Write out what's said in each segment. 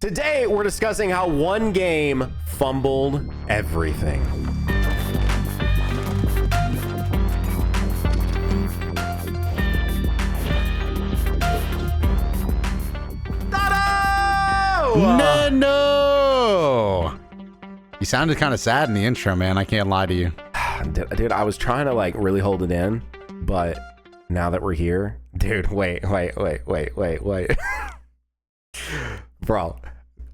Today, we're discussing how one game fumbled everything. No! You sounded kind of sad in the intro, man. I can't lie to you. Dude, I was trying to like really hold it in, but now that we're here, dude, wait. Bro,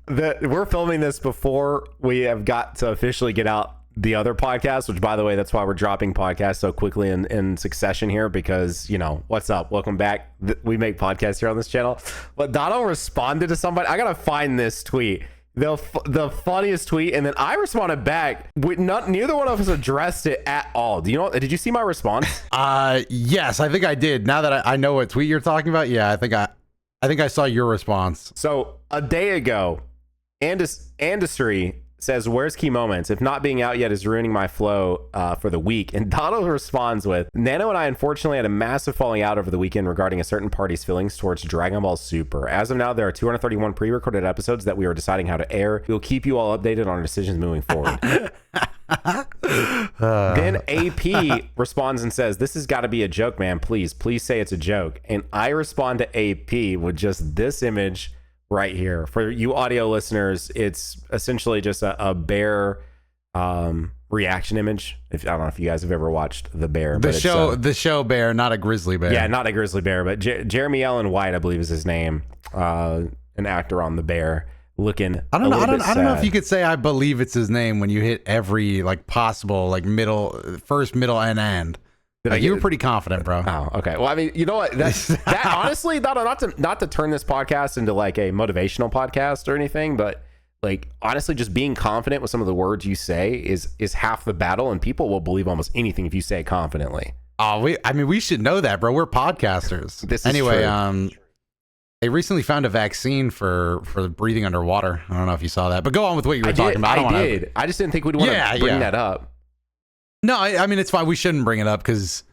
we're filming this before we have got to officially get out the other podcast, which, by the way, that's why we're dropping podcasts so quickly in succession here, because, you know, what's up? Welcome back. We make podcasts here on this channel. But Doto responded to somebody. I got to find this tweet. The funniest tweet, and then I responded back. Neither one of us addressed it at all. Did you see my response? Yes, I think I did. Now that I know what tweet you're talking about, yeah, I think I saw your response. So a day ago, Industry says, "Where's Key Moments? If not being out yet is ruining my flow for the week." And Doto responds with, "Nano and I unfortunately had a massive falling out over the weekend regarding a certain party's feelings towards Dragon Ball Super. As of now, there are 231 pre-recorded episodes that we are deciding how to air. We'll keep you all updated on our decisions moving forward." Then AP responds and says, "This has got to be a joke, man. Please say it's a joke." And I respond to AP with just this image right here. For you audio listeners, it's essentially just a bear reaction image. I don't know if you guys have ever watched The Bear. The show Bear, not a grizzly bear. Yeah, not a grizzly bear, but Jeremy Allen White, I believe is his name, an actor on The Bear, looking I don't know if you could say I believe it's his name when you hit every like possible like first, middle, and end. You were pretty confident, bro. Oh, okay. Well, I mean, you know what? That honestly, not to turn this podcast into like a motivational podcast or anything, but like honestly, just being confident with some of the words you say is half the battle, and people will believe almost anything if you say it confidently. Oh, we should know that, bro. We're podcasters. This is true. They recently found a vaccine for breathing underwater. I don't know if you saw that, but go on with what you were talking about. I just didn't think we'd want to bring that up. No, I mean, it's fine. We shouldn't bring it up because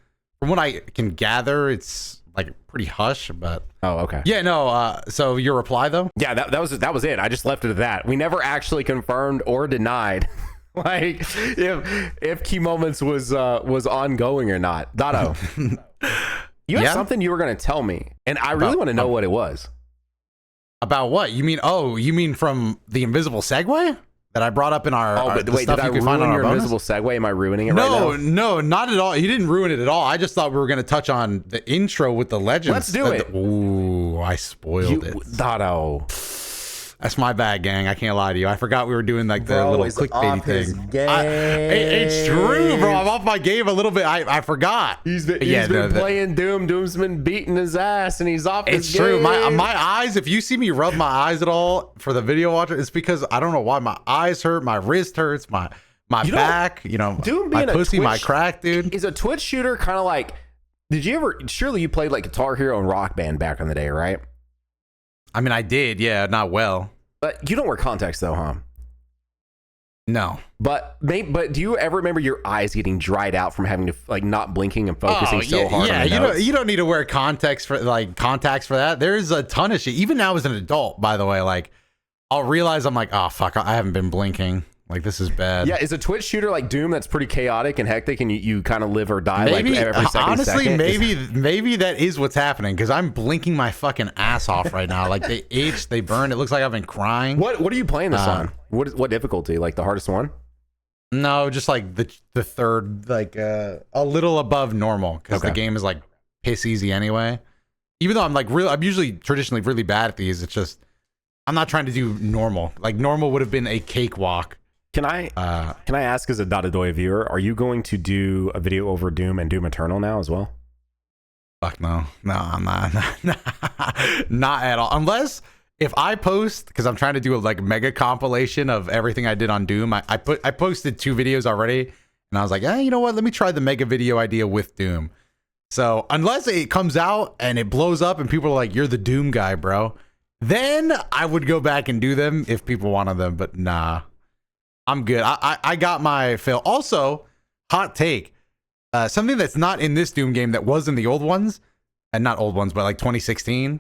from what I can gather, it's like pretty hush, but. Oh, okay. Yeah, no. So your reply though? Yeah, that was it. I just left it at that. We never actually confirmed or denied like if Key Moments was ongoing or not. Doto, you had something you were going to tell me, and I really want to know what it was. About what? You mean from the invisible segue that I brought up in our? Oh, but wait, did I ruin your invisible segue? Am I ruining it right now? No, not at all. You didn't ruin it at all. I just thought we were going to touch on the intro with the legends. Let's do it. Ooh, I spoiled it. Doto. That's my bad, gang. I can't lie to you. I forgot we were doing like the little clickbaity thing. It's true, bro. I'm off my game a little bit. I forgot. He's been playing Doom. Doom's been beating his ass, and he's off his game. It's true. My eyes, if you see me rub my eyes at all for the video watcher, it's because I don't know why my eyes hurt, my wrist hurts, my back, Doom my being pussy, my crack, dude. Is a Twitch shooter kind of like, surely you played like Guitar Hero and Rock Band back in the day, right? I mean, I did, yeah, not well. But you don't wear contacts though, huh? No. But do you ever remember your eyes getting dried out from having to like not blinking and focusing so hard? Yeah, you don't need to wear contacts for that. There's a ton of shit. Even now as an adult, by the way, like I'll realize I'm like, oh fuck, I haven't been blinking. Like this is bad. Yeah, is a Twitch shooter like Doom that's pretty chaotic and hectic, and you kind of live or die like every second? Honestly, maybe that is what's happening because I'm blinking my fucking ass off right now. Like they itch, they burn. It looks like I've been crying. What are you playing this on? What difficulty? Like the hardest one? No, just like the third, like a little above normal because the game is like piss easy anyway. Even though I'm usually traditionally really bad at these. It's just I'm not trying to do normal. Like normal would have been a cakewalk. Can I ask, as a Dotodoya viewer, are you going to do a video over Doom and Doom Eternal now as well? Fuck no, I'm not, not at all. Unless if I post, because I'm trying to do a like mega compilation of everything I did on Doom. I posted 2 videos already, and I was like, you know what? Let me try the mega video idea with Doom. So unless it comes out and it blows up and people are like, "You're the Doom guy, bro," then I would go back and do them if people wanted them. But nah. I'm good. I got my fill. Also, hot take. Something that's not in this Doom game that was in the old ones, and not old ones, but like 2016.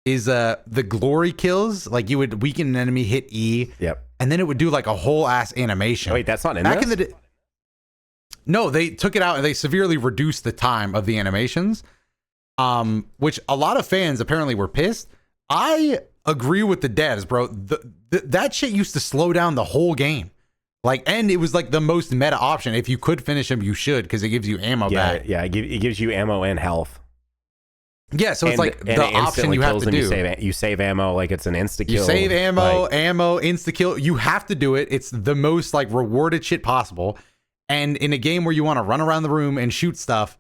is the glory kills. Like you would weaken an enemy, hit E, Yep. and then it would do like a whole ass animation. Wait, that's not in Back this? in the day. No, they took it out and they severely reduced the time of the animations, which a lot of fans apparently were pissed. I agree with the devs, bro. That shit used to slow down the whole game. Like, and it was like the most meta option. If you could finish them, you should, because it gives you ammo back. Yeah, it gives you ammo and health. Yeah, so it's like the option you have to do. You save ammo like it's an insta kill. You save ammo, insta kill. You have to do it. It's the most like rewarded shit possible. And in a game where you want to run around the room and shoot stuff,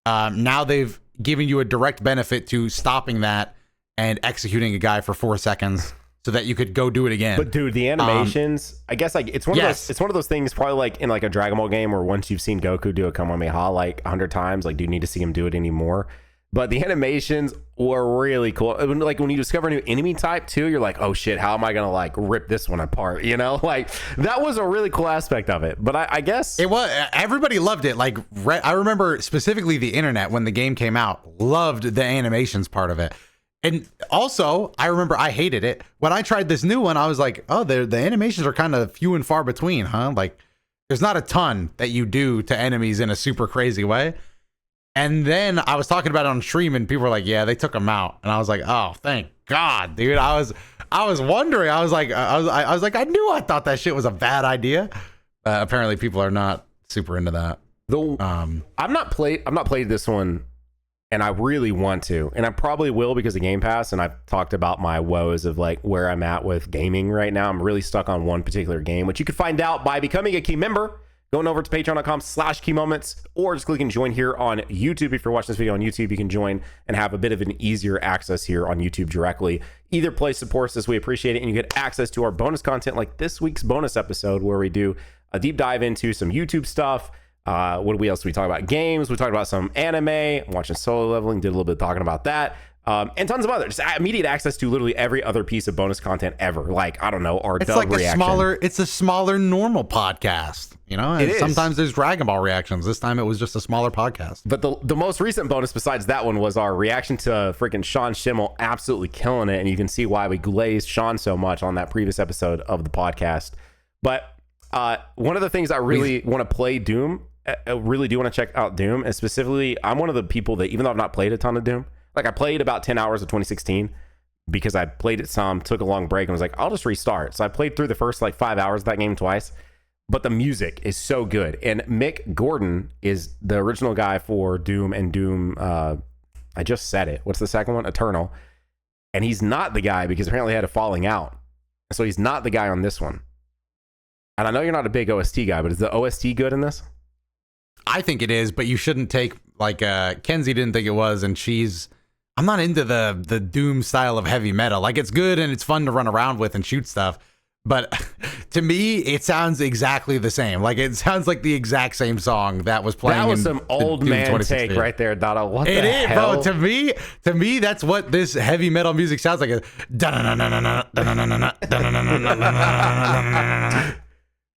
now they've given you a direct benefit to stopping that and executing a guy for 4 seconds so that you could go do it again. But dude, the animations, I guess like it's one of those things probably like in like a Dragon Ball game where once you've seen Goku do a Kamehameha like 100 times, like do you need to see him do it anymore? But the animations were really cool. Like when you discover a new enemy type too, you're like, oh shit, how am I gonna like rip this one apart? You know, like that was a really cool aspect of it. But I guess it was, everybody loved it. Like I remember specifically the internet when the game came out loved the animations part of it. And also, I remember I hated it. When I tried this new one, I was like, oh, the animations are kind of few and far between, huh? Like there's not a ton that you do to enemies in a super crazy way. And then I was talking about it on stream and people were like, yeah, they took them out. And I was like, oh, thank God, dude. I was wondering. I was like, I knew I thought that shit was a bad idea. Apparently people are not super into that. I've not played this one, and I really want to, and I probably will because of Game Pass. And I've talked about my woes of like where I'm at with gaming right now. I'm really stuck on one particular game, which you can find out by becoming a key member. Going over to patreon.com/keymoments, or just clicking join here on YouTube. If you're watching this video on YouTube, you can join and have a bit of an easier access here on YouTube directly. Either place supports us, we appreciate it, and you get access to our bonus content like this week's bonus episode where we do a deep dive into some YouTube stuff. What else do we talk about? Games. We talked about some anime. I'm watching Solo Leveling, did a little bit of talking about that. And tons of others. Just immediate access to literally every other piece of bonus content ever. Like, I don't know, our it's like reaction. It's a smaller normal podcast, you know? And sometimes there's Dragon Ball reactions. This time it was just a smaller podcast. But the most recent bonus besides that one was our reaction to freaking Sean Schimmel absolutely killing it. And you can see why we glazed Sean so much on that previous episode of the podcast. But one of the things I really want to play Doom, I really do want to check out Doom. And specifically, I'm one of the people that, even though I've not played a ton of Doom, like I played about 10 hours of 2016 because I played it some, took a long break and was like, I'll just restart. So I played through the first like 5 hours of that game twice, but the music is so good. And Mick Gordon is the original guy for Doom and Doom. I just said it. What's the second one? Eternal. And he's not the guy because apparently he had a falling out. So he's not the guy on this one. And I know you're not a big OST guy, but is the OST good in this? I think it is, but you shouldn't take like Kenzie didn't think it was, and I'm not into the Doom style of heavy metal. Like it's good and it's fun to run around with and shoot stuff, but to me it sounds exactly the same. Like it sounds like the exact same song that was playing. That was some old man take right there, Dada. What the hell? Bro, to me that's what this heavy metal music sounds like.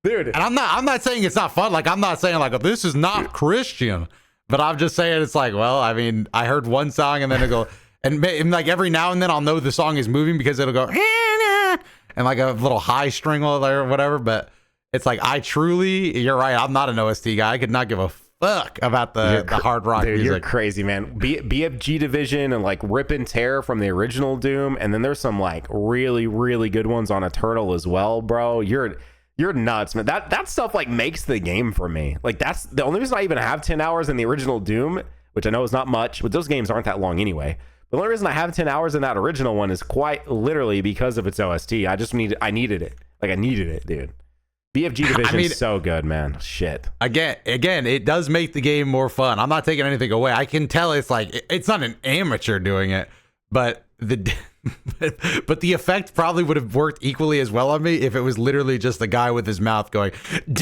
Dude, and I'm not saying it's not fun. Like I'm not saying like this is not Christian, but I'm just saying it's like, well, I mean, I heard one song and then it'll go, and like every now and then I'll know the song is moving because it'll go and like a little high string or whatever. But it's like you're right. I'm not an OST guy. I could not give a fuck about the hard rock music. You're crazy, man. BFG Division and like Rip and Tear from the original Doom, and then there's some like really really good ones on Eternal as well, bro. You're nuts, man. That stuff like makes the game for me. Like that's the only reason I even have 10 hours in the original Doom, which I know is not much, but those games aren't that long anyway. The only reason I have 10 hours in that original one is quite literally because of its OST. I needed it. Like I needed it, dude. BFG Division is so good, man. Shit. Again, it does make the game more fun. I'm not taking anything away. I can tell it's like it's not an amateur doing it, but but the effect probably would have worked equally as well on me if it was literally just the guy with his mouth going that's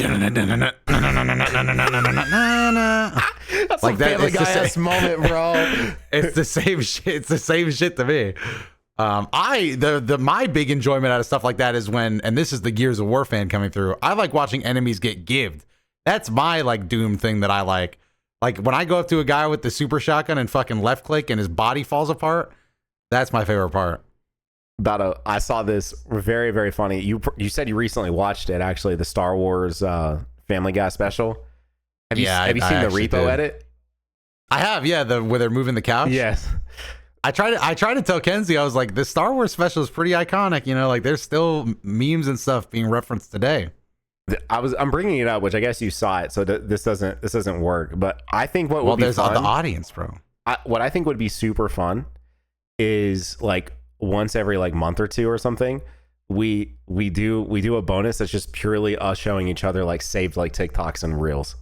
like that Family Guy-esque moment, bro. It's the same shit. It's the same shit to me. My big enjoyment out of stuff like that is when, and this is the Gears of War fan coming through, I like watching enemies get gived. That's my like Doom thing that I like. Like when I go up to a guy with the super shotgun and fucking left click and his body falls apart, That's my favorite part. I saw this very, very funny. You said you recently watched it, actually, the Star Wars Family Guy special. Have you seen the repo edit? I have, yeah, where they're moving the couch. Yes. I tried to tell Kenzie, I was like, the Star Wars special is pretty iconic, you know, like there's still memes and stuff being referenced today. I'm bringing it up, which I guess you saw it, so this doesn't work. But I think what would be there's fun, the audience, bro. What I think would be super fun is like once every like month or two or something, we do a bonus that's just purely us showing each other like saved like TikToks and reels.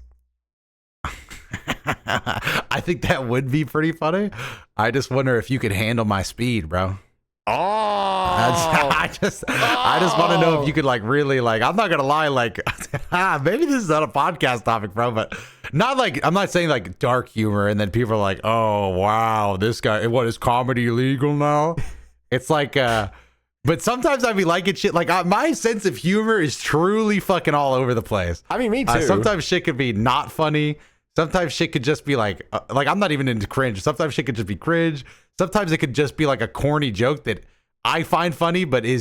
I think that would be pretty funny. I just wonder if you could handle my speed, bro. Oh, I just want to know if you could like really like. I'm not gonna lie, like maybe this is not a podcast topic, bro, but not like I'm not saying like dark humor, and then people are like, oh wow, this guy, what is comedy illegal now? It's like, but sometimes I be liking shit. Like my sense of humor is truly fucking all over the place. I mean, me too. Sometimes shit could be not funny. Sometimes shit could just be like I'm not even into cringe. Sometimes shit could just be cringe. Sometimes it could just be like a corny joke that I find funny, but I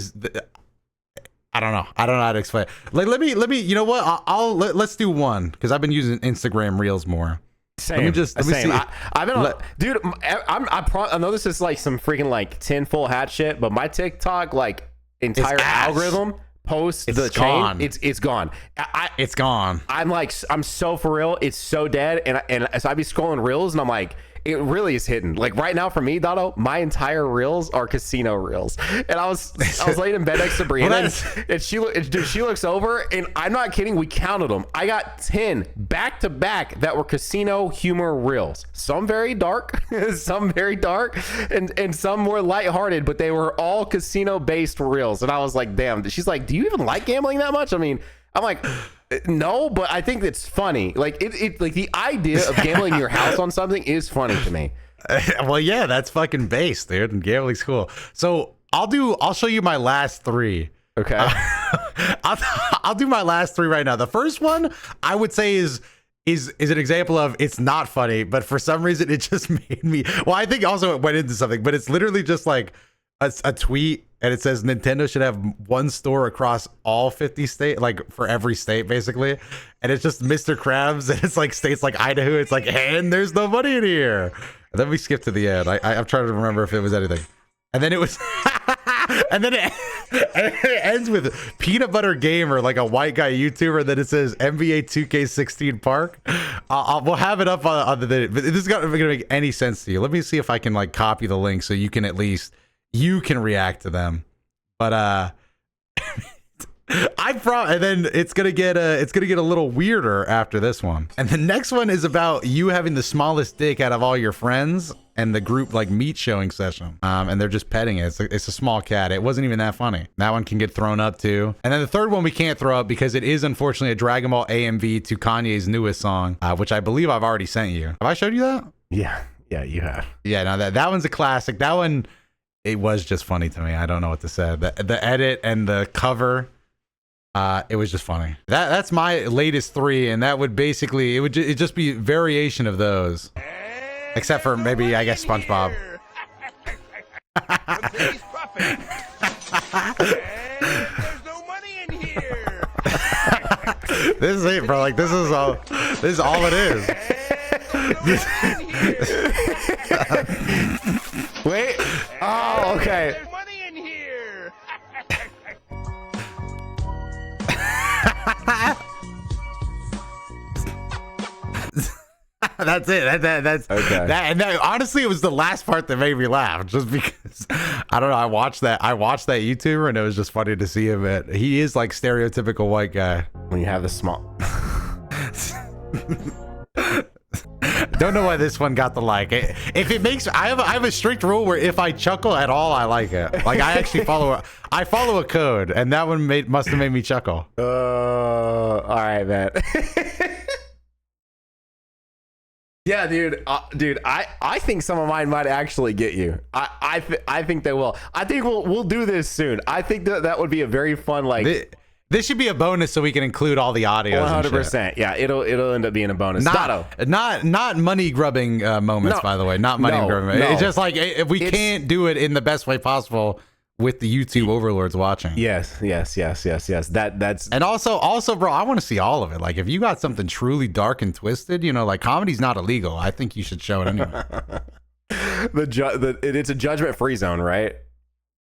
don't know. I don't know how to explain it. Like, let me, you know what? Let's do one, because I've been using Instagram Reels more. Same. Let me see. I've been on, dude. I know this is like some freaking like tinfoil hat shit, but my TikTok like entire algorithm post the chain, it's gone. It's gone. I'm so for real. It's so dead, and so I be scrolling reels, and I'm like, it really is hidden. Like right now for me, Doto, my entire reels are casino reels. And I was laying in bed next to Brianna, and she looks over, and I'm not kidding. We counted them. I got 10 back to back that were casino humor reels. Some very dark, and some more lighthearted, but they were all casino based reels. And I was like, damn. She's like, do you even like gambling that much? I mean, I'm like, no, but I think it's funny. Like it like the idea of gambling your house on something is funny to me. Well, yeah, that's fucking base, dude. And gambling's cool. So I'll show you my last three. Okay. I'll do my last three right now. The first one I would say is an example of it's not funny, but for some reason it just made me. Well, I think also it went into something, but it's literally just like a tweet, and it says Nintendo should have one store across all 50 states, like for every state basically, and it's just Mr. Krabs, and it's like states like Idaho, it's like, and there's no money in here. And then we skip to the end. I'm trying to remember if it was anything, and then it was and then it ends with Peanut Butter Gamer, like a white guy YouTuber, and then it says NBA 2K16 Park. We'll have it up on the video, but this is not gonna make any sense to you. Let me see if I can like copy the link so you can at least react to them. But and then it's gonna get a little weirder after this one. And the next one is about you having the smallest dick out of all your friends and the group like meat showing session. And they're just petting it. It's a small cat. It wasn't even that funny. That one can get thrown up too. And then the third one we can't throw up because it is unfortunately a Dragon Ball AMV to Kanye's newest song, which I believe I've already sent you. Have I showed you that? Yeah, you have. Yeah, no, that one's a classic. That one, it was just funny to me. I don't know what to say. The edit and the cover, it was just funny. That's my latest three, and that would basically it'd just be variation of those, except for maybe I guess SpongeBob. There's no money in here. This is it, bro. Like this is all it is. Wait. Oh, okay. There's money in here. That's it. That's okay. And honestly, it was the last part that made me laugh, just because I don't know. I watched that YouTuber, and it was just funny to see him. He is like stereotypical white guy. When you have the small. Don't know why this one got the like. If it makes, I have a strict rule where if I chuckle at all, I like it. Like I actually follow a code, and that one must have made me chuckle. All right, man. Yeah, dude. I think some of mine might actually get you. I think they will. I think we'll do this soon. I think that would be a very fun like. This should be a bonus so we can include all the audio. 100%. Yeah, it'll end up being a bonus. Not money grubbing moments, No. by the way. Not money grubbing. No. It's just like if we can't do it in the best way possible with the YouTube overlords watching. Yes. That's And also, bro, I want to see all of it. Like, if you got something truly dark and twisted, you know, like comedy's not illegal. I think you should show it anyway. it's a judgment-free zone, right?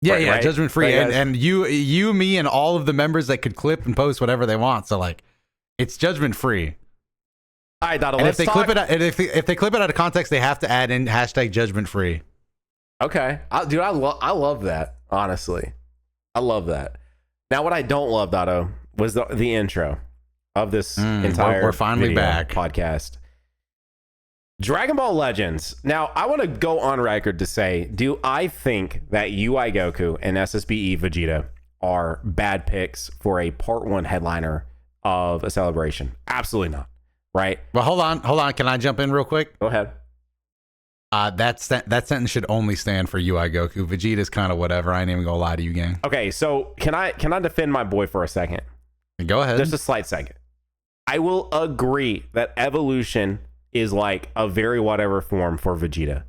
Yeah, Right, right? judgment free, Right, guys? and you, me, and all of the members that could clip and post whatever they want. So like, it's judgment free. All right, Doto, And let's if they talk. clip it, if they clip it out of context, they have to add in hashtag judgment free. Okay, dude, I love that. Honestly, I love that. Now, what I don't love, Doto, was the intro of this entire we're finally video back. podcast. Dragon Ball Legends. Now, I want to go on record to say, do I think that UI Goku and SSBE Vegeta are bad picks for a part 1 headliner of a celebration? Absolutely not. Right? Well, hold on. Can I jump in real quick? Go ahead. That sentence should only stand for UI Goku. Vegeta's kind of whatever. I ain't even gonna lie to you, gang. Okay, so can I defend my boy for a second? Go ahead. Just a slight second. I will agree that evolution is like a very whatever form for Vegeta.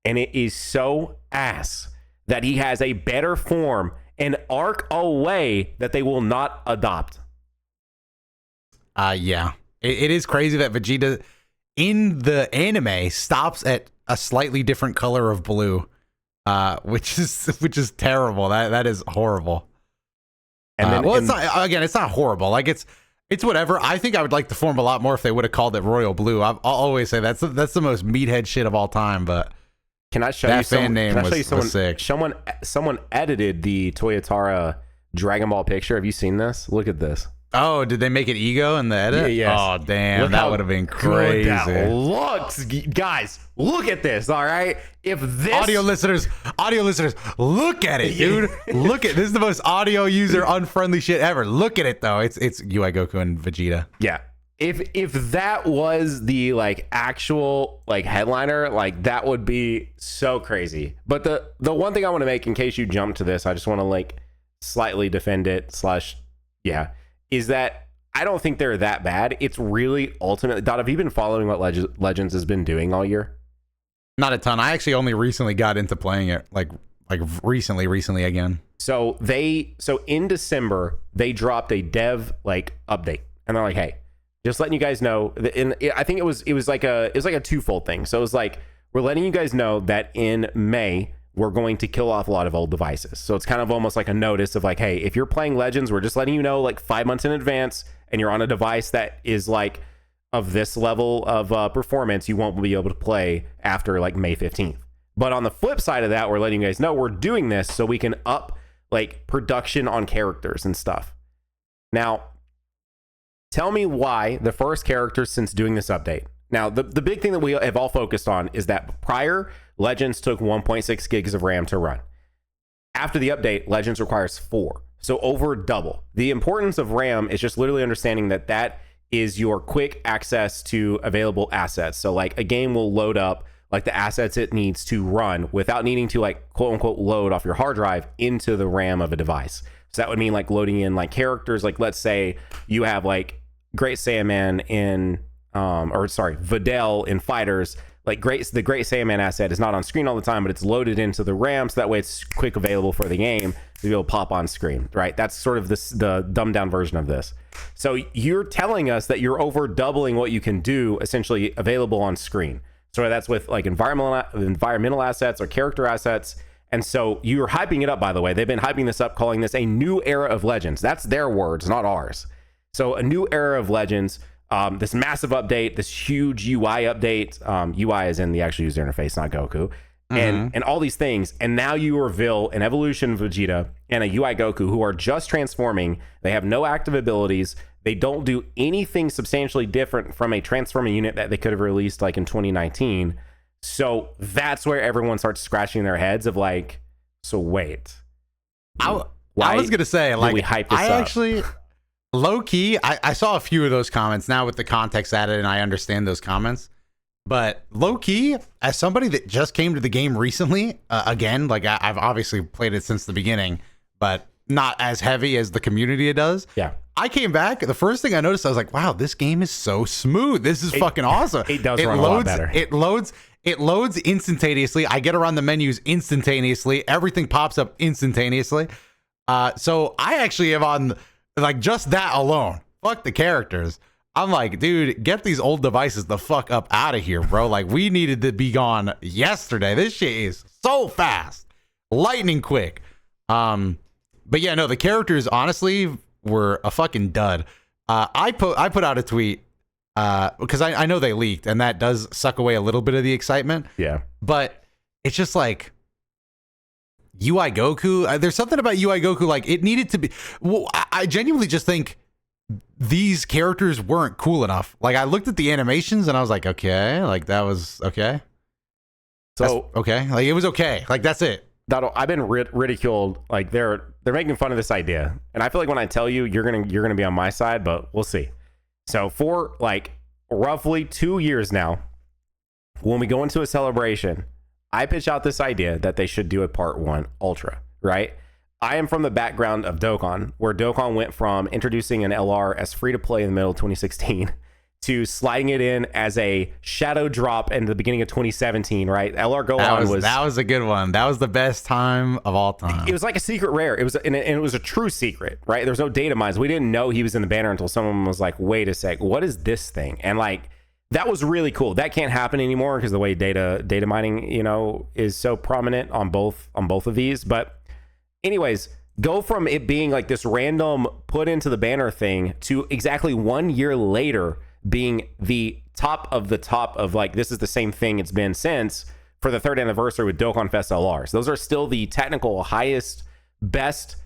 And it is so ass that he has a better form and arc away that they will not adopt. Yeah. It is crazy that Vegeta in the anime stops at a slightly different color of blue, which is terrible. That is horrible. And then, it's not horrible. Like it's whatever. I think I would like the form a lot more if they would have called it Royal Blue. I'll always say that's the most meathead shit of all time. But can I show that you some, fan name can I show was you someone, sick. Someone edited the Toyotara Dragon Ball picture. Have you seen this? Look at this. Oh, did they make it ego in the edit? Yes. Oh, damn. Look that how would have been good crazy. that looks, guys. Look at this. All right. If this Audio listeners, look at it, dude. Look at this is the most audio user unfriendly shit ever. Look at it though. It's UI Goku and Vegeta. Yeah. If that was the like actual like headliner, like that would be so crazy. But the one thing I want to make in case you jump to this, I just want to like slightly defend it / is that I don't think they're that bad. It's really ultimately, Dot, have you been following what Legends has been doing all year? Not a ton. I actually only recently got into playing it, like recently again. So in December they dropped a dev like update, and they're like, hey, just letting you guys know. I think it was like a twofold thing. So it was like, we're letting you guys know that in May we're going to kill off a lot of old devices. So it's kind of almost like a notice of like, hey, if you're playing Legends, we're just letting you know like 5 months in advance, and you're on a device that is like of this level of performance, you won't be able to play after like May 15th. But on the flip side of that, we're letting you guys know we're doing this so we can up like production on characters and stuff. Now, tell me why the first characters since doing this update. Now, the big thing that we have all focused on is that prior, Legends took 1.6 gigs of RAM to run. After the update, Legends requires 4. So over double. The importance of RAM is just literally understanding that that is your quick access to available assets. So like a game will load up like the assets it needs to run without needing to like quote unquote load off your hard drive into the RAM of a device. So that would mean like loading in like characters. Like let's say you have like Great Saiyaman in Videl in Fighters. Like the Great Saiyaman asset is not on screen all the time, but it's loaded into the RAM, so that way it's quick available for the game to be able to pop on screen, right? That's sort of the dumbed down version of this. So you're telling us that you're over doubling what you can do essentially available on screen. So that's with like environmental assets or character assets. And so you're hyping it up, by the way. They've been hyping this up, calling this a new era of Legends. That's their words, not ours. So a new era of Legends. This massive update, this huge UI update. UI is in the actual user interface, not Goku, and all these things. And now you reveal an evolution Vegeta and a UI Goku who are just transforming. They have no active abilities. They don't do anything substantially different from a transforming unit that they could have released like in 2019. So that's where everyone starts scratching their heads of like, so wait, I was gonna say like we hype this up? Actually. Low key, I saw a few of those comments now with the context added, and I understand those comments. But low key, as somebody that just came to the game recently, again, like I've obviously played it since the beginning, but not as heavy as the community does. Yeah. I came back. The first thing I noticed, I was like, wow, this game is so smooth. This is fucking awesome. It does run a lot better. It loads instantaneously. I get around the menus instantaneously. Everything pops up instantaneously. So I actually am on like just that alone. Fuck the characters. I'm like, dude, get these old devices the fuck up out of here, bro. Like, we needed to be gone yesterday. This shit is so fast, lightning quick. But yeah, no, the characters honestly were a fucking dud. I put out a tweet because I know they leaked, and that does suck away a little bit of the excitement. Yeah, but it's just like UI Goku. There's something about UI Goku, like it needed to be. Well, I genuinely just think these characters weren't cool enough. Like, I looked at the animations and I was like, okay, like that was okay. So okay, like it was okay. Like that's it. I've been ridiculed. Like they're making fun of this idea, and I feel like when I tell you, you're gonna be on my side, but we'll see. So for like roughly 2 years now, when we go into a celebration, I pitch out this idea that they should do a part 1 Ultra, right? I am from the background of Dokkan, where Dokkan went from introducing an LR as free to play in the middle of 2016 to sliding it in as a shadow drop in the beginning of 2017, right? LR Gohan that was a good one. That was the best time of all time. It was like a secret rare. It was, and it was a true secret, right? There was no data mines. We didn't know he was in the banner until someone was like, wait a sec, what is this thing? And like, that was really cool. That can't happen anymore because the way data mining, is so prominent on both of these. But anyways, go from it being like this random put into the banner thing to exactly 1 year later being the top of like, this is the same thing it's been since, for the 3rd anniversary with Dokkan Fest LRs. Those are still the technical highest, best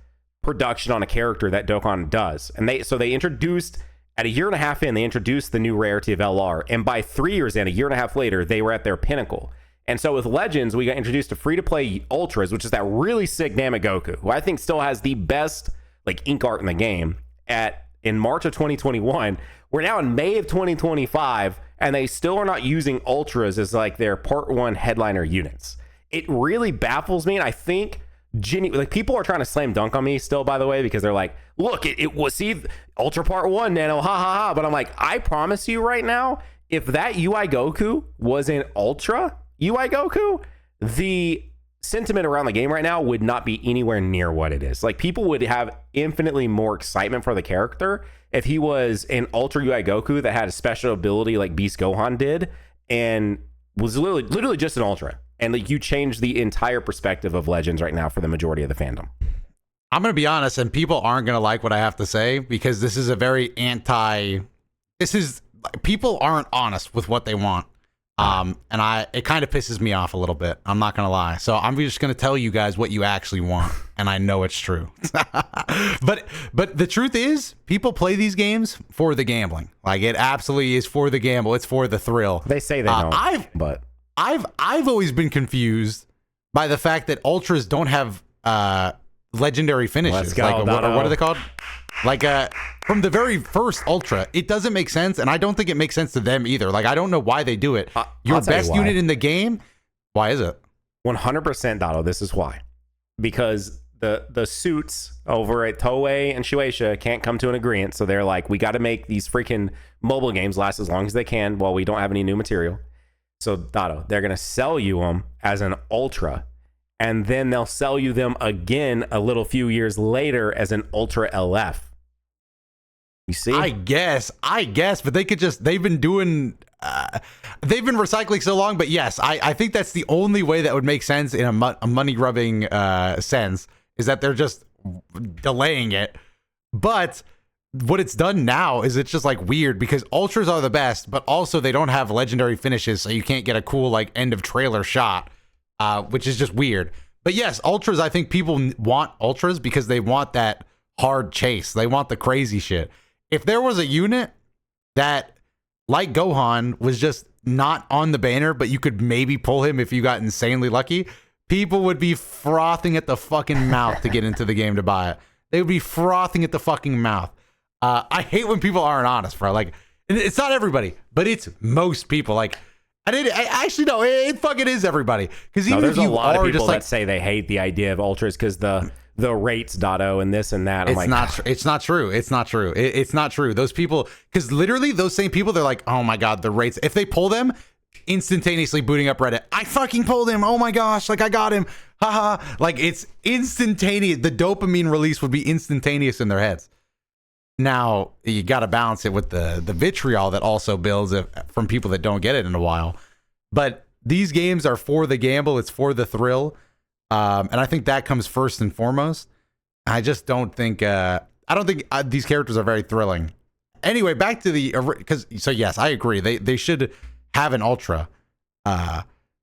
production on a character that Dokkan does. And they introduced, at a year and a half in, they introduced the new rarity of LR. And by 3 years in, a year and a half later, they were at their pinnacle. And so with Legends, we got introduced to free-to-play Ultras, which is that really sick Namek Goku, who I think still has the best like ink art in the game, in March of 2021. We're now in May of 2025, and they still are not using Ultras as like their part 1 headliner units. It really baffles me, and I think like people are trying to slam dunk on me still, by the way, because they're like, look, it was, see, Ultra part 1, Nano, ha ha ha. But I'm like, I promise you right now, if that UI Goku was in Ultra UI Goku, the sentiment around the game right now would not be anywhere near what it is. Like, people would have infinitely more excitement for the character if he was an Ultra UI Goku that had a special ability like Beast Gohan did and was literally just an Ultra. And like, you change the entire perspective of Legends right now for the majority of the fandom. I'm going to be honest, and people aren't going to like what I have to say, because this is a very people aren't honest with what they want. And it kind of pisses me off a little bit. I'm not going to lie. So I'm just going to tell you guys what you actually want. And I know it's true. But the truth is, people play these games for the gambling. Like, it absolutely is for the gamble. It's for the thrill. They say they don't, I've always been confused by the fact that Ultras don't have legendary finishes. Let's go, like, what are they called? Like, from the very first Ultra, it doesn't make sense, and I don't think it makes sense to them either. Like, I don't know why they do it. Your best unit in the game, why is it? 100%, Dotto, this is why. Because the suits over at Toei and Shueisha can't come to an agreement, so they're like, we got to make these freaking mobile games last as long as they can while we don't have any new material. So, Dotto, they're going to sell you them as an Ultra, and then they'll sell you them again a little few years later as an Ultra LF. You see? I guess, but they've been recycling so long. But yes, I think that's the only way that would make sense in a money grubbing sense, is that they're just delaying it. But what it's done now is it's just like weird, because Ultras are the best, but also they don't have legendary finishes, so you can't get a cool like end of trailer shot, which is just weird. But yes, Ultras, I think people want Ultras because they want that hard chase. They want the crazy shit. If there was a unit that, like Gohan, was just not on the banner, but you could maybe pull him if you got insanely lucky, people would be frothing at the fucking mouth to get into the game to buy it. They would be frothing at the fucking mouth. I hate when people aren't honest, bro. Like, it's not everybody, but it's most people. Like, it fucking is everybody. Because even there's if you a lot of people just like, that say they hate the idea of Ultras because the the rates, Dotto, and this and that. I'm It's not. It's not true. It's not true. It's not true. Those people, because literally those same people, they're like, oh my god, the rates. If they pull them, instantaneously booting up Reddit. I fucking pulled him. Oh my gosh, like I got him. Haha. Like it's instantaneous. The dopamine release would be instantaneous in their heads. Now you got to balance it with the vitriol that also builds from people that don't get it in a while. But these games are for the gamble. It's for the thrill. And I think that comes first and foremost. I just don't think, I don't think these characters are very thrilling. Anyway, back to so yes, I agree. They should have an Ultra.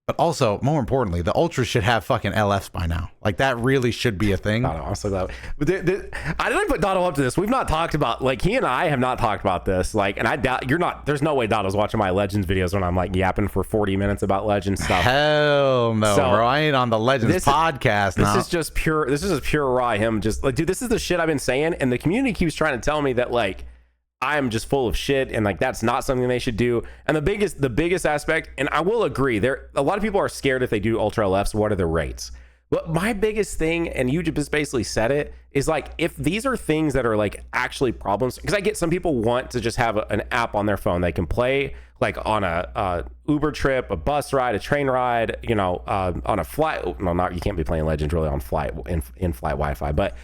But also, more importantly, the Ultra should have fucking LFs by now. Like, that really should be a thing. Dotto, I'm so glad. But I didn't put Dotto up to this. We've not talked about, like, he and I have not talked about this. Like, and I doubt you're not, there's no way Dotto's watching my Legends videos when I'm, like, yapping for 40 minutes about Legends stuff. Hell no, bro. I ain't on the Legends podcast now. This is just pure raw him just, like, dude, this is the shit I've been saying. And the community keeps trying to tell me that, like, I'm just full of shit and like that's not something they should do. And the biggest aspect, and I will agree, a lot of people are scared if they do Ultra LFs, what are the rates? But my biggest thing, and you just basically said it, is like if these are things that are like actually problems, because I get some people want to just have an app on their phone they can play like on a Uber trip, a bus ride, a train ride, you know, on a flight. No, not you can't be playing Legends really on flight in-flight Wi-Fi, but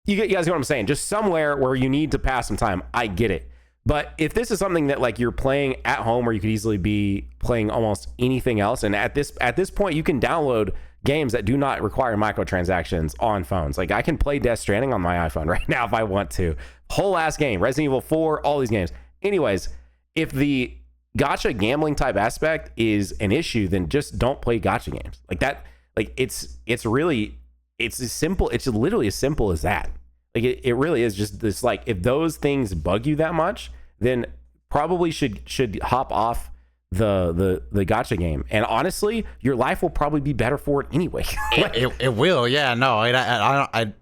you guys know what I'm saying? Just somewhere where you need to pass some time. I get it. But if this is something that like you're playing at home where you could easily be playing almost anything else, and at this point you can download games that do not require microtransactions on phones. Like I can play Death Stranding on my iPhone right now if I want to. Whole ass game. Resident Evil 4, all these games. Anyways, if the gacha gambling type aspect is an issue, then just don't play gacha games. Like that, like it's as simple. It's literally as simple as that. Like it really is just this. Like if those things bug you that much, then probably should hop off the gacha game. And honestly, your life will probably be better for it anyway. it will. Yeah. No. I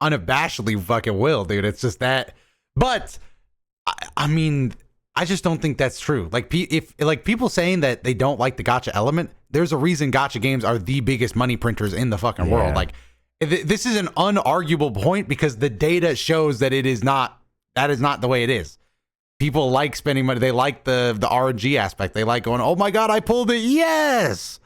unabashedly fucking will, dude. It's just that. But I mean, I just don't think that's true. Like if like people saying that they don't like the gacha element, there's a reason gacha games are the biggest money printers in the fucking world. Like. This is an unarguable point because the data shows that that is not the way it is. People like spending money. They like the RNG aspect. They like going, oh my God, I pulled it. Yes.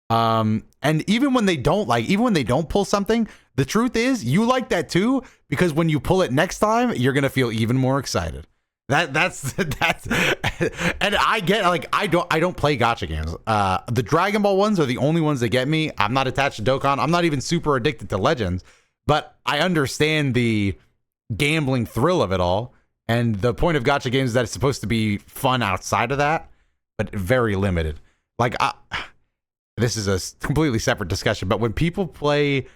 And even when they don't pull something, the truth is you like that too, because when you pull it next time, you're going to feel even more excited. That's and I get like I don't play gacha games. The Dragon Ball ones are the only ones that get me. I'm not attached to Dokkan. I'm not even super addicted to Legends, but I understand the gambling thrill of it all. And the point of gacha games is that it's supposed to be fun outside of that, but very limited. Like this is a completely separate discussion, but when people play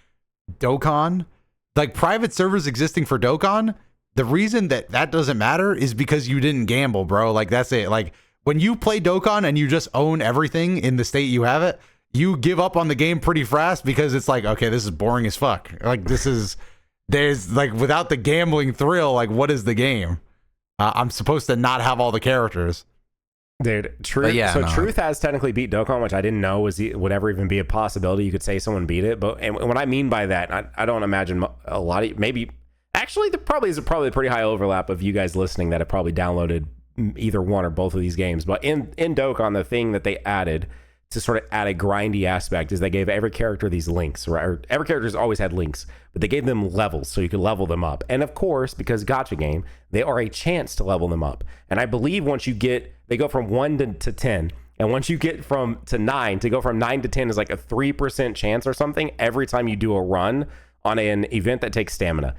Dokkan, like private servers existing for Dokkan, the reason that doesn't matter is because you didn't gamble, bro. Like that's it. Like when you play Dokkan and you just own everything in the state you have it, you give up on the game pretty fast because it's like, okay, this is boring as fuck. Like there's like without the gambling thrill, like what is the game? I'm supposed to not have all the characters. Dude, Truth. Yeah, so no. Truth has technically beat Dokkan, which I didn't know would ever even be a possibility. You could say someone beat it, but and what I mean by that, I don't imagine a lot of maybe. Actually, there probably is a pretty high overlap of you guys listening that have probably downloaded either one or both of these games. But in Dokkan, the thing that they added to sort of add a grindy aspect is they gave every character these links, right? Or every character's always had links, but they gave them levels so you could level them up. And of course, because gacha game, they are a chance to level them up. And I believe once you they go from 1 to 10. And once you get to 9, to go from 9 to 10 is like a 3% chance or something every time you do a run on an event that takes stamina.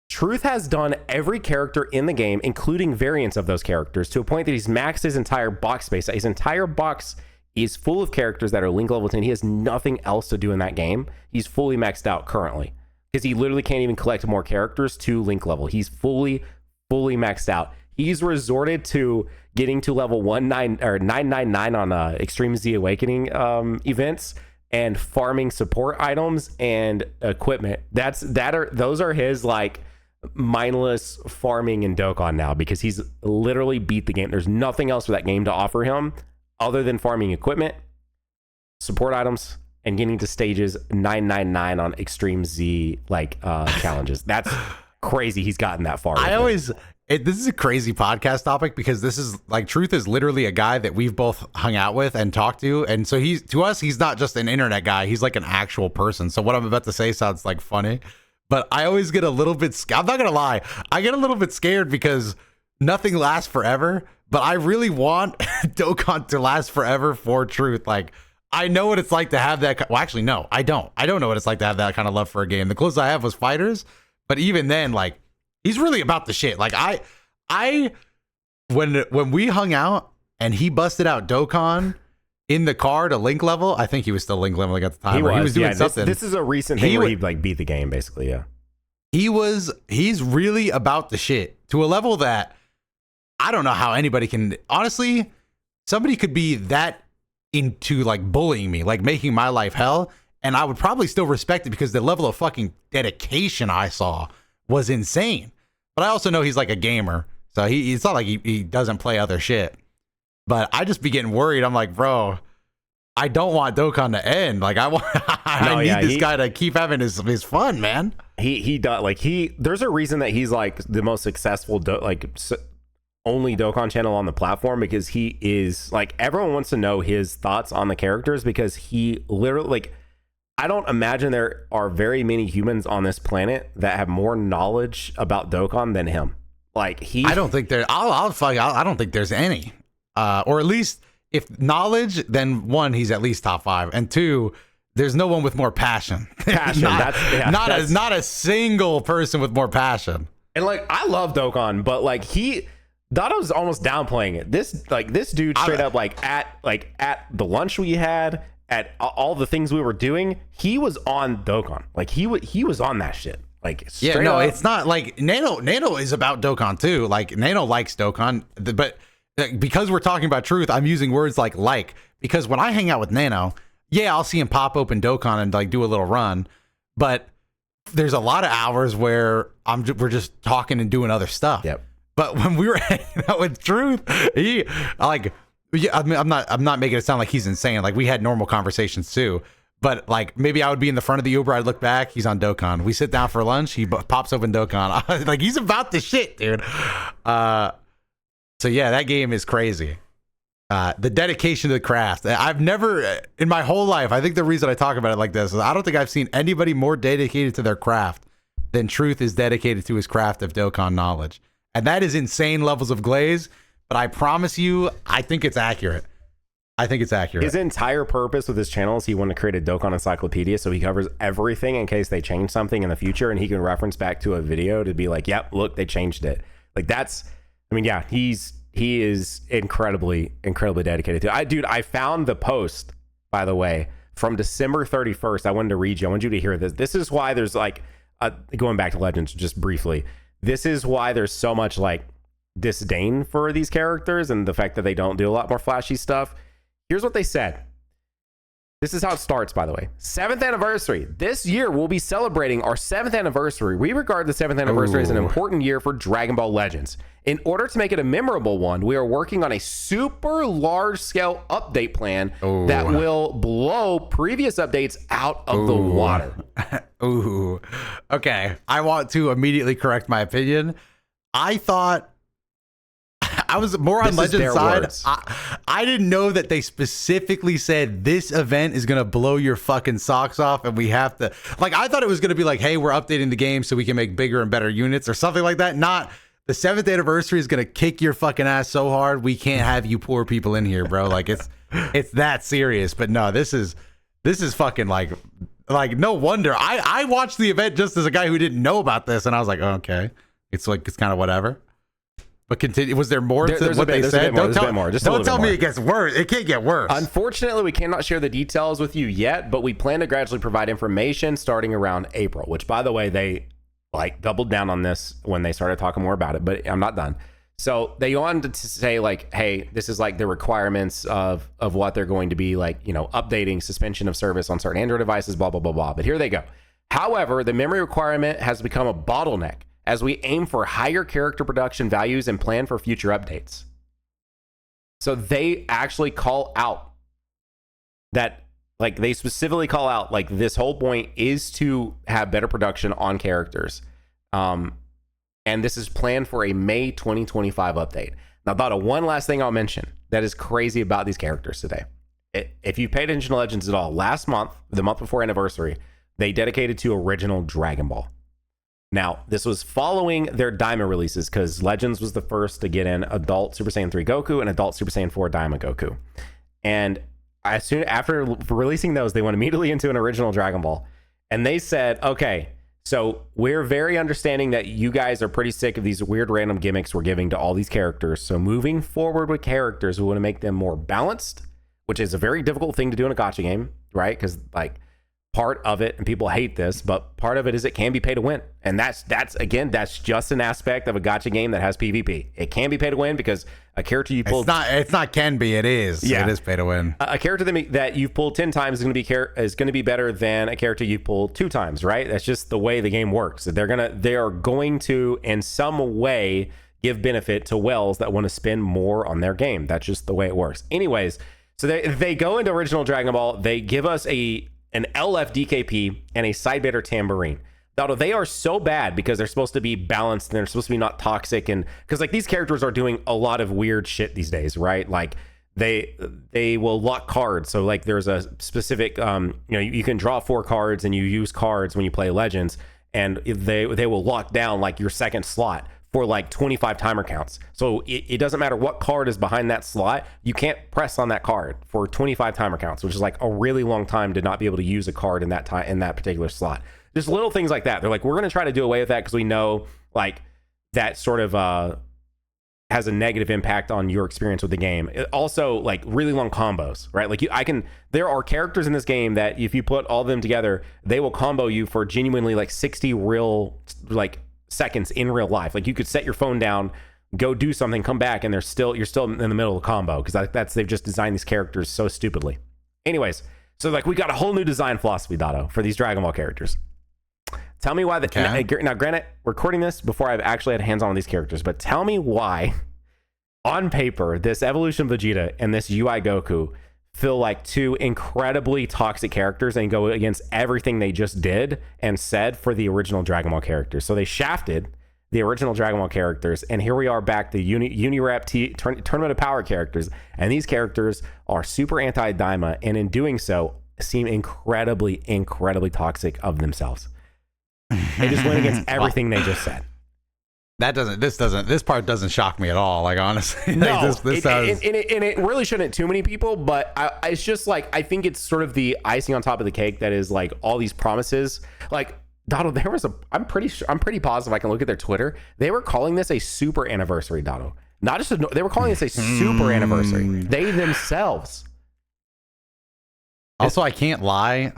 Truth has done every character in the game, including variants of those characters, to a point that he's maxed his entire box space. His entire box is full of characters that are link level 10. He has nothing else to do in that game. He's fully maxed out currently because he literally can't even collect more characters to link level. He's fully maxed out. He's resorted to getting to level 999 on Extreme Z Awakening events and farming support items and equipment. Those are his like mindless farming in Dokkan now because he's literally beat the game. There's nothing else for that game to offer him other than farming equipment, support items, and getting to stages 999 on Extreme Z challenges. That's crazy. He's gotten that far. This is a crazy podcast topic because this is like Truth is literally a guy that we've both hung out with and talked to. And so he's not just an internet guy. He's like an actual person. So what I'm about to say sounds like funny, but I always get a little bit, I'm not going to lie. I get a little bit scared because nothing lasts forever, but I really want Dokkan to last forever for Truth. Like, I know what it's like to have that. Well, actually, no, I don't. I don't know what it's like to have that kind of love for a game. The closest I have was Fighters, but even then, like, he's really about the shit. Like when we hung out and he busted out Dokkan in the car to Link level, I think he was still Link leveling at the time. He was doing something. This is a recent thing where he like beat the game, basically. Yeah, he's really about the shit to a level that I don't know how anybody can. Honestly, somebody could be that into like bullying me, like making my life hell, and I would probably still respect it because the level of fucking dedication I saw was insane. But I also know he's like a gamer, so it's not like he doesn't play other shit. But I just be getting worried. I'm like, bro, I don't want Dokkan to end. Like I need this guy to keep having his fun, man. He does there's a reason that he's like the most successful only Dokkan channel on the platform, because he is like, everyone wants to know his thoughts on the characters because he literally like, I don't imagine there are very many humans on this planet that have more knowledge about Dokkan than him. Like I don't think I don't think there's any. Or at least if knowledge, then one, he's at least top 5, and 2, there's no one with more passion. Not a single person with more passion. And like, I love Dokkan, but like Dotto's almost downplaying it. This dude straight up at the lunch we had, at all the things we were doing, he was on Dokkan. Like he was on that shit. Like it's not like Nano is about Dokkan too. Like Nano likes Dokkan, but because we're talking about Truth, I'm using words like because when I hang out with Nano, yeah, I'll see him pop open Dokkan and like do a little run, but there's a lot of hours where we're just talking and doing other stuff. Yep. But when we were hanging out with Truth, he like. Yeah, I mean, I'm not making it sound like he's insane. Like we had normal conversations too, but like maybe I would be in the front of the Uber, I'd look back, he's on Dokkan. We sit down for lunch, he pops open Dokkan. Like he's about the shit, dude. So yeah, that game is crazy. The dedication to the craft. I've never in my whole life. I think the reason I talk about it like this is I don't think I've seen anybody more dedicated to their craft than Truth is dedicated to his craft of Dokkan knowledge, and that is insane levels of glaze. But I promise you, I think it's accurate. His entire purpose with his channel is he wanted to create a Dokkan encyclopedia, so he covers everything in case they change something in the future, and he can reference back to a video to be like, yep, look, they changed it. Like that's, I mean, yeah, he is incredibly dedicated to it. I found the post, by the way, from December 31st. I wanted to read you. I want you to hear this. This is why there's like, going back to Legends just briefly, this is why there's so much like disdain for these characters and the fact that they don't do a lot more flashy stuff. Here's what they said. This is how it starts, by the way. 7th anniversary. This year we'll be celebrating our 7th anniversary. We regard the 7th anniversary as an important year for Dragon Ball Legends. In order to make it a memorable one, we are working on a super large scale update plan that will blow previous updates out of the water. Ooh. Okay. I want to immediately correct my opinion. I thought I was more on Legends side. I didn't know that they specifically said this event is going to blow your fucking socks off and we have to, like, I thought it was going to be like, hey, we're updating the game so we can make bigger and better units or something like that. Not the 7th anniversary is going to kick your fucking ass so hard we can't have you poor people in here, bro. Like it's that serious. But no, this is fucking like no wonder. I watched the event just as a guy who didn't know about this and I was like, oh, okay. It's kind of whatever. But continue. Was there more to what they said? Don't tell me it gets worse. It can't get worse. Unfortunately, we cannot share the details with you yet, but we plan to gradually provide information starting around April, which, by the way, they like doubled down on this when they started talking more about it, but I'm not done. So they wanted to say like, hey, this is like the requirements of what they're going to be like, you know, updating, suspension of service on certain Android devices, blah, blah, blah, blah. But here they go. However, the memory requirement has become a bottleneck as we aim for higher character production values and plan for future updates. So they actually call out that Like they specifically call out like this whole point is to have better production on characters. And this is planned for a May 2025 update. Now, Dotto, one last thing I'll mention that is crazy about these characters today. If you paid attention to Legends at all, last month, the month before anniversary, they dedicated to original Dragon Ball. Now, this was following their Daima releases because Legends was the first to get in adult Super Saiyan 3 Goku and adult Super Saiyan 4 Daima Goku. And as soon after releasing those, they went immediately into an original Dragon Ball. And they said, okay, so we're very understanding that you guys are pretty sick of these weird random gimmicks we're giving to all these characters. So moving forward with characters, we want to make them more balanced, which is a very difficult thing to do in a gacha game, right? Because like part of it, and people hate this, but part of it is it can be pay to win. And that's just an aspect of a gacha game that has PvP. It can be pay to win because a character you pull... It's not can be, it is. Yeah. It is pay to win. A character that you've pulled 10 times is going to be better than a character you pulled 2 times, right? That's just the way the game works. They are going to, in some way, give benefit to whales that want to spend more on their game. That's just the way it works. Anyways, so they go into original Dragon Ball. They give us an LF DKP and a Sidebaiter Tambourine. Now, they are so bad because they're supposed to be balanced and they're supposed to be not toxic, and because like these characters are doing a lot of weird shit these days, right? Like they will lock cards. So like there's a specific you can draw 4 cards and you use cards when you play Legends, and they will lock down like your second slot for like 25 timer counts. So it doesn't matter what card is behind that slot, you can't press on that card for 25 timer counts, which is like a really long time to not be able to use a card in that time in that particular slot. Just little things like that. They're like, we're going to try to do away with that because we know like that sort of has a negative impact on your experience with the game. It also, like really long combos, right? Like there are characters in this game that if you put all of them together, they will combo you for genuinely like 60 real like seconds in real life. Like you could set your phone down, go do something, come back, and you're still in the middle of the combo because they've just designed these characters so stupidly. Anyways, so like we got a whole new design philosophy, Dotto, for these Dragon Ball characters. Tell me why now granted, recording this before I've actually had hands on these characters, but tell me why on paper this Evolution Vegeta and this UI Goku feel like 2 incredibly toxic characters and go against everything they just did and said for the original Dragon Ball characters. So they shafted the original Dragon Ball characters, and here we are back to Unirap Tournament of Power characters, and these characters are super anti-Daima, and in doing so seem incredibly toxic of themselves. They just went against everything they just said. This part doesn't shock me at all. Like honestly, no, like this does. And it really shouldn't too many people, but it's just like, I think it's sort of the icing on top of the cake that is like all these promises. Like Dotto, I'm pretty positive I can look at their Twitter. They were calling this a super anniversary, Dotto. Not just they were calling this a super anniversary. They themselves. Also, I can't lie.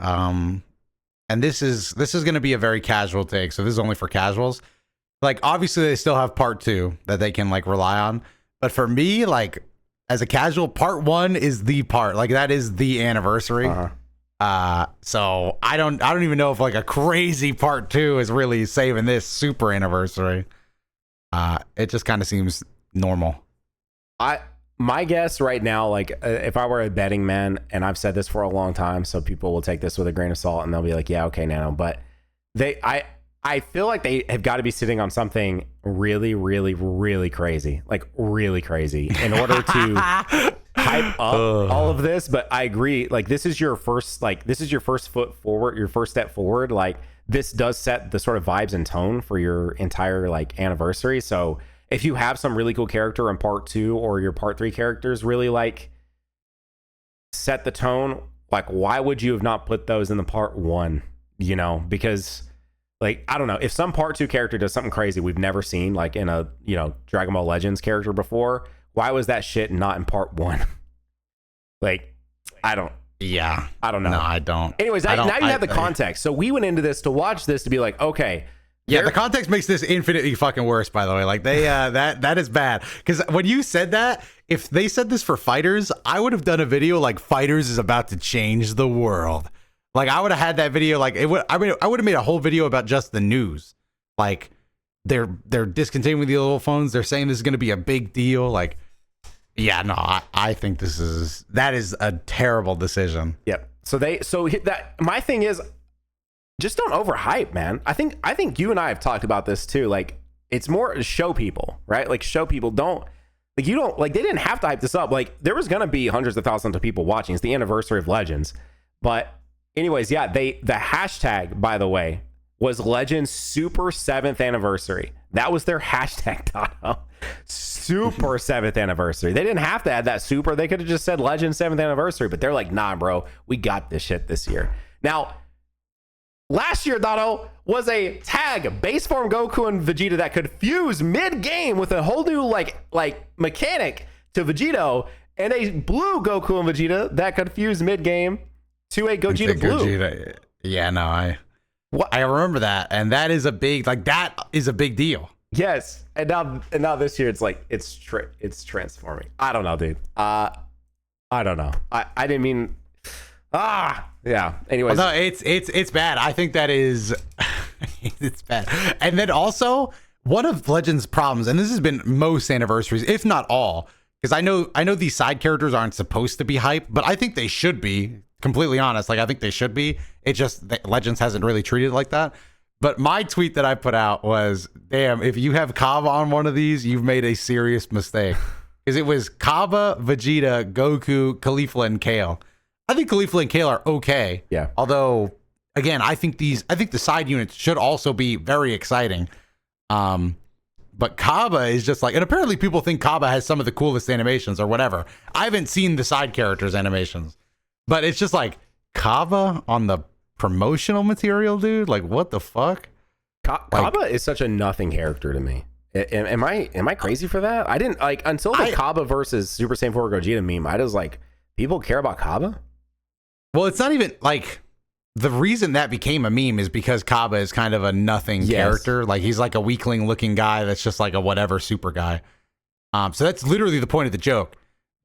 And this is going to be a very casual take, so this is only for casuals. Like, obviously, they still have part 2 that they can like rely on, but for me, like as a casual, part 1 is the part. Like that is the anniversary. So I don't even know if like a crazy part 2 is really saving this super anniversary. It just kind of seems normal. My guess right now, like if I were a betting man, and I've said this for a long time, so people will take this with a grain of salt and they'll be like, yeah, okay, Nano, but I feel like they have got to be sitting on something really crazy, like really crazy, in order to hype up all of this. But I agree, like this is your first foot forward, your first step forward. Like this does set the sort of vibes and tone for your entire like anniversary. So if you have some really cool character in part 2 or your part 3 characters really like set the tone, like why would you have not put those in the part 1? You know, because like, I don't know, if some part 2 character does something crazy we've never seen, like in a, Dragon Ball Legends character before, why was that shit not in part 1? Like, I don't know. No, I don't. Anyways, now you have the context. So we went into this to watch this to be like, okay. Yeah, the context makes this infinitely fucking worse, by the way. Like they that is bad. Because when you said that, if they said this for fighters, I would have done a video like Fighters is about to change the world. Like I would have had that video, like I would have made a whole video about just the news. Like they're discontinuing the little phones. They're saying this is going to be a big deal. Like, yeah, no, I think that is a terrible decision. Yep. that my thing is just don't overhype, man. I think you and I have talked about this too. Like it's more to show people, right? Like show people don't like you don't like they didn't have to hype this up. Like there was gonna be hundreds of thousands of people watching. It's the anniversary of Legends. But anyways, yeah, the hashtag, by the way, was Legends Super 7th Anniversary. That was their hashtag, Doto. Super 7th Anniversary. They didn't have to add that super. They could have just said Legends 7th Anniversary, but they're like, nah, bro, we got this shit this year. Now, last year, Doto, was a tag base form Goku and Vegeta that could fuse mid-game with a whole new like mechanic to Vegito, and a blue Goku and Vegeta that could fuse mid-game to a Gogeta blue. Gogeta. Yeah, no, I remember that, and that is a big deal. Yes, and now this year it's like it's transforming. I don't know, dude. I don't know. I didn't mean. Yeah. Anyways, well, no, it's bad. I think that is it's bad. And then also one of Legends' problems, and this has been most anniversaries, if not all, because I know these side characters aren't supposed to be hype, but I think they should be. Completely honest, like I think they should be. It just that Legends hasn't really treated it like that. But my tweet that I put out was, damn, if you have Kaba on one of these, you've made a serious mistake. Because it was Kaba, Vegeta, Goku, Caulifla, and Kale. I think Caulifla and Kale are okay. Yeah. Although, again, I think the side units should also be very exciting. But Kaba is just like, and apparently people think Kaba has some of the coolest animations or whatever. I haven't seen the side characters' animations. But it's just like Kaba on the promotional material, dude. Like, what the fuck? Kaba is such a nothing character to me. Am I crazy for that? I didn't like until the Kaba versus Super Saiyan 4 Gogeta meme. I was like, people care about Kaba? Well, it's not even like the reason that became a meme is because Kaba is kind of a nothing character. Like he's like a weakling looking guy that's just like a whatever super guy. So that's literally the point of the joke.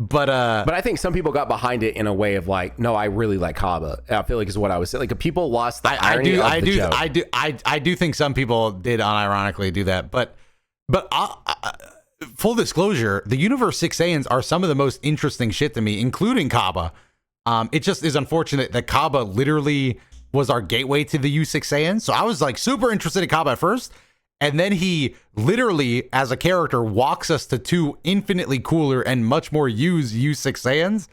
But I think some people got behind it in a way of like, no, I really like Kaba. I feel like is what I was saying. Like people lost the irony of the joke. I do think some people did unironically do that. But full disclosure, the Universe 6 Saiyans are some of the most interesting shit to me, including Kaba. It just is unfortunate that Kaba literally was our gateway to the U6 Saiyans. So I was like super interested in Kaba at first. And then he literally, as a character, walks us to two infinitely cooler and much more used U6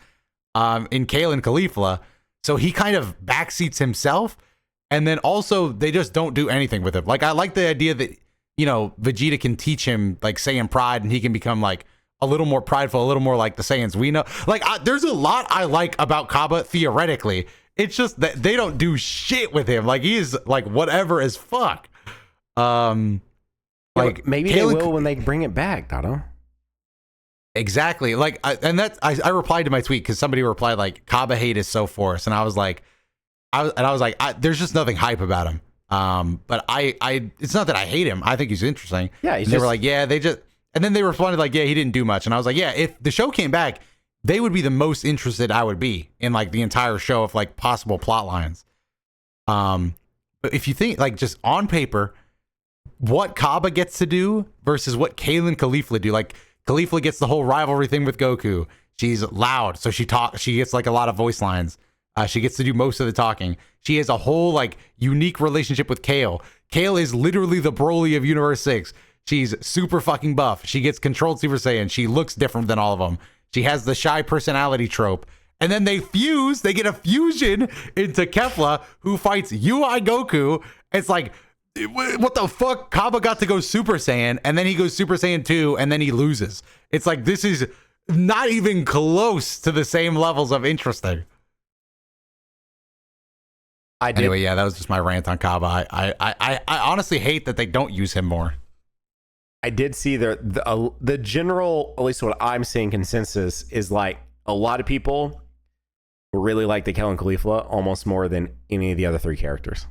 Saiyans in Kale and Caulifla. So he kind of backseats himself. And then also, they just don't do anything with him. Like, I like the idea that, you know, Vegeta can teach him, like, Saiyan pride, and he can become, like, a little more prideful, a little more like the Saiyans we know. Like, there's a lot I like about Kaba, theoretically. It's just that they don't do shit with him. Like, he is, like, whatever as fuck. Like maybe they will when they bring it back, Doto. Exactly. Like, I replied to my tweet because somebody replied like, "Kaba hate is so forced," and I was like, there's just nothing hype about him. But it's not that I hate him. I think he's interesting. Yeah. They were like, yeah, and then they responded like, yeah, he didn't do much, and I was like, yeah, if the show came back, they would be the most interested I would be in like the entire show of like possible plot lines. But if you think like just on paper, what Kaba gets to do versus what Kale and Caulifla do. Like Caulifla gets the whole rivalry thing with Goku. She's loud, so she gets like a lot of voice lines. She gets to do most of the talking. She has a whole like unique relationship with Kale. Kale is literally the Broly of Universe 6. She's super fucking buff. She gets controlled Super Saiyan. She looks different than all of them. She has the shy personality trope. And then they get a fusion into Kefla, who fights UI Goku. It's like, what the fuck? Kaba got to go Super Saiyan, and then he goes Super Saiyan 2, and then he loses. It's like, this is not even close to the same levels of interesting. Anyway, yeah, that was just my rant on Kaba. I honestly hate that they don't use him more. I did see the general, at least what I'm seeing consensus is like a lot of people really like the Kale and Caulifla almost more than any of the other three characters.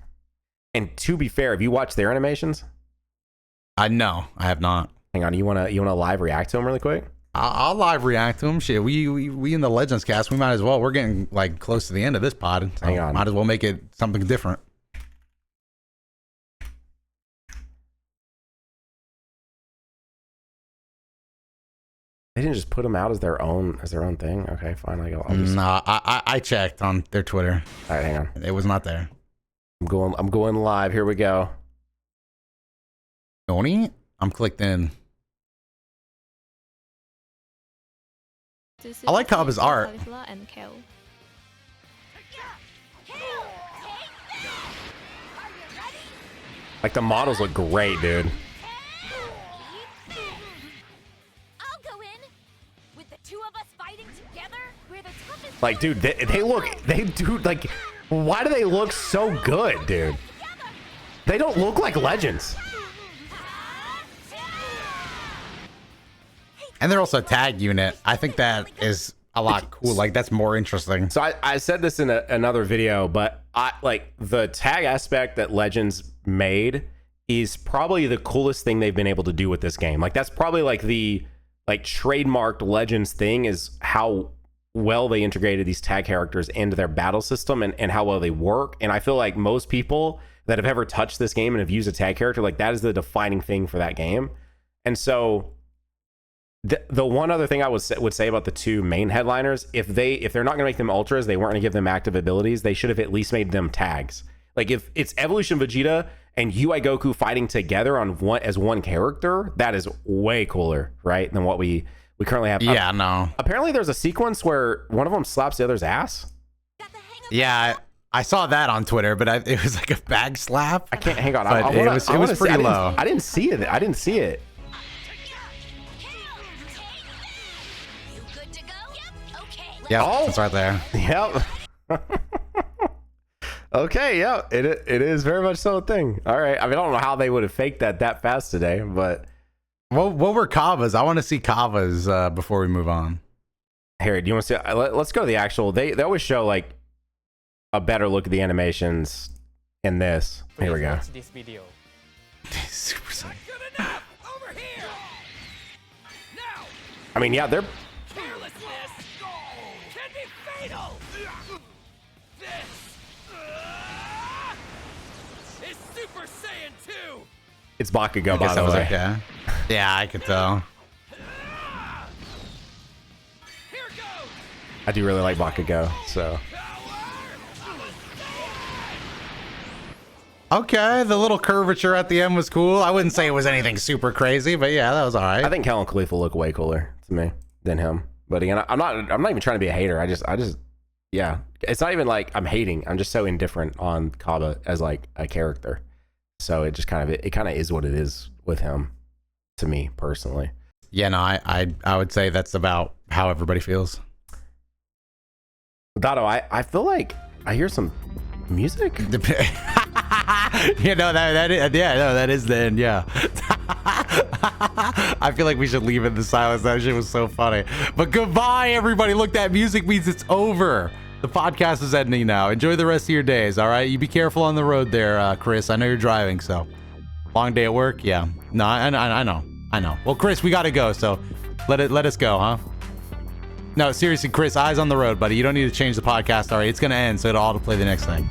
And to be fair, have you watched their animations? No, I have not. Hang on, you wanna live react to them really quick? I'll live react to them. Shit, we in the Legends cast, we might as well. We're getting like close to the end of this pod. So hang on, might as well make it something different. They didn't just put them out as their own thing. Okay, fine. I'll just... No, I checked on their Twitter. All right, hang on. It was not there. I'm going live. Here we go. Noni? I'm clicked in. I like Kaba's art. Like the models look great, dude. I'll go in. With the two of us fighting together, we're the toughest. Like, dude, they do, like, why do they look so good, dude? They don't look like legends. And they're also a tag unit. I think that is a lot cool. Like, that's more interesting. So I said this in another video, but like the tag aspect that Legends made is probably the coolest thing they've been able to do with this game. Like, that's probably like the trademarked Legends thing, is how well they integrated these tag characters into their battle system and how well they work. And I feel like most people that have ever touched this game and have used a tag character, like, that is the defining thing for that game. And so the one other thing I would say about the two main headliners, if they're not going to make them ultras, they weren't going to give them active abilities, they should have at least made them tags. Like, if it's Evolution Vegeta and UI Goku fighting together as one character, that is way cooler, right, than what we currently have. Yeah, no. Apparently there's a sequence where one of them slaps the other's ass. Yeah, I saw that on Twitter, but it was like a bag slap. I can't, hang on. But it was pretty low. I didn't see it. Yeah, oh, it's right there. Yep. Okay, yeah, it is very much so a thing. All right. I mean, I don't know how they would have faked that fast today, but what were Kava's? I want to see Kava's before we move on. Harry, do you want to see? Let's go to the actual. They always show like a better look at the animations in this. Here we go. Watch this video. Super sick. Over here. Now, I mean, yeah, they're. fearlessness can be fatal. This is Super Saiyan 2. It's Bakugo, I by guess the that was way. okay. Yeah, I could tell. Here goes. I do really like Bakugo, so. Okay, the little curvature at the end was cool. I wouldn't say it was anything super crazy, but yeah, that was all right. I think Helen Khalifa look way cooler to me than him. But again, I'm not even trying to be a hater. I just, yeah. It's not even like I'm hating. I'm just so indifferent on Kaba as like a character. So it just kind of is what it is with him, to me personally. Yeah, no, I would say that's about how everybody feels. Dato, I feel like I hear some music. You know, that is the end. Yeah. I feel like we should leave it in the silence. That shit was so funny. But goodbye, everybody. Look, that music means it's over. The podcast is ending now. Enjoy the rest of your days. All right. You be careful on the road there, Chris. I know you're driving, so long day at work. Yeah. No, I know. Well, Chris, we gotta go. So let us go, huh? No, seriously, Chris, eyes on the road, buddy. You don't need to change the podcast. All right. It's gonna end, so it'll auto play the next thing.